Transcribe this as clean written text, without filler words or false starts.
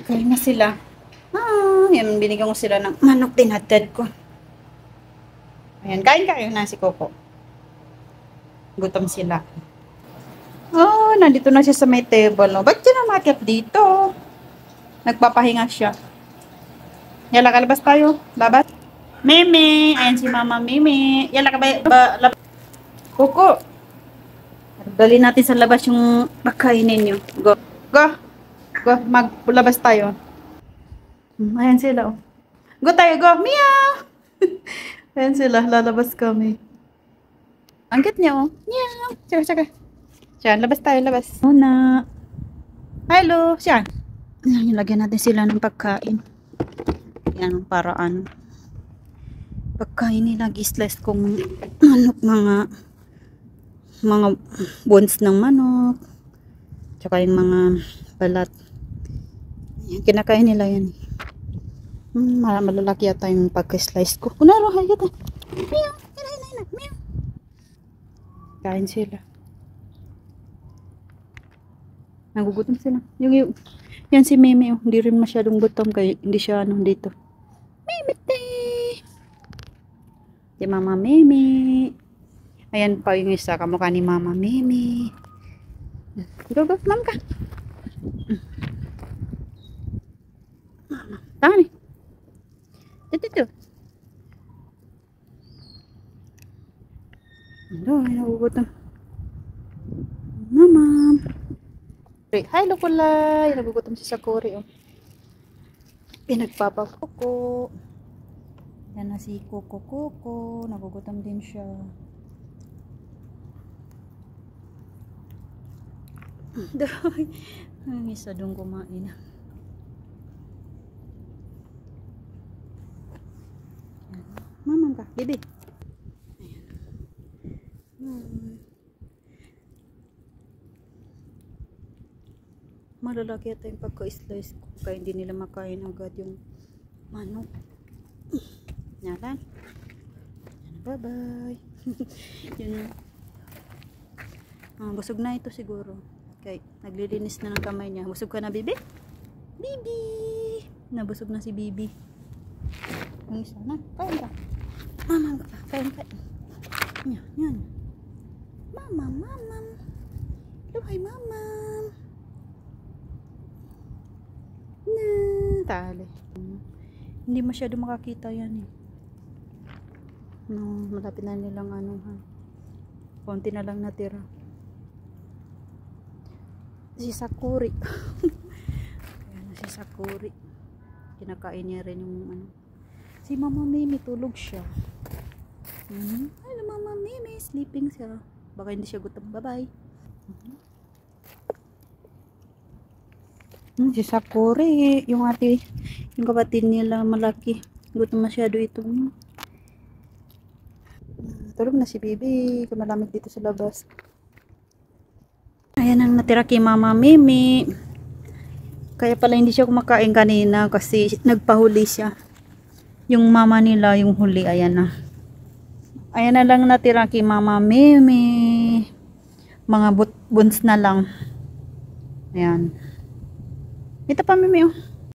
Kain na sila. Yan, binigyan ko sila ng manok tinatad ko. Ayan, kain kayo na si Coco. Gutom sila. Nandito na siya sa may table. No? Ba't siya namakit dito? Nagpapahinga siya. Yala, kalabas tayo. Labas. Meme. Ayan si Mama Meme. Yala, labas. Coco. Dali natin sa labas yung pagkainin nyo. Go. Go. Go. Maglabas tayo. Ayan sila. Oh. Go tayo. Go. Meow. Ayan sila. Lalabas kami. Ang cute niya, oh. Meow. Tsaka. Siyan, labas tayo, labas. Una. Hello. Siyan. Lagyan natin sila ng pagkain. Yan ang paraan. Pagkain nila, gisles kung manok, mga bones ng manok. Tsaka yung mga balat. Yan, kinakain nila yan. Malalaki yata yung pagka-slice ko. Kunaro, hayat. Meow. Meow. Kain sila. Nagugutom sila. Yan si Meme, oh. Hindi rin masyadong gutom kaya hindi siya dito. Meme te! Si Mama Meme. Ayan pa yung isa, kamukha ni Mama Meme. Go, ma'am ka. Mama, tangan eh. Dito. Ano, ay nagugutom. Mama. Hi, Lukulay. Nagugutom si Sakuri, oh. Pinagpapakoko. Yan na si Coco. Nagugutom din siya. Ang isa doon kumain. Mamam ka, baby. Malalaki ito yung pagka-slice ko kaya hindi nila makain agad yung manok. Yan. Bye bye. Yun. Busog na ito siguro. Okay, naglilinis na ng kamay niya. Busog ka na, Bibi? Bibi! Nabusog na si Bibi. Ang isa na. Kain ka. Mama, kain. Yan. Mama. Luhay, mama. Tali. Hindi masyado makakita yan eh. No, malapit na nilang konti na lang natira. Si Sakuri. Ayan si Sakuri. Kinakain niya rin yung Si Mama Mimi tulog siya. Hello Mama Mimi, sleeping siya. Baka hindi siya gutom. Bye-bye. Si Sakuri, yung kapatid nila malaki. Gutom masyado ito. Tulog na si Bibi. Malamig dito sa labas. Ayan ang natira kay Mama Mimi. Kaya pala hindi siya kumakain kanina kasi nagpahuli siya. Yung mama nila, yung huli, ayan na. Ayan na lang natira kay Mama Mimi. Mga bones na lang. Ayan. Ito pa, Mimi, oh.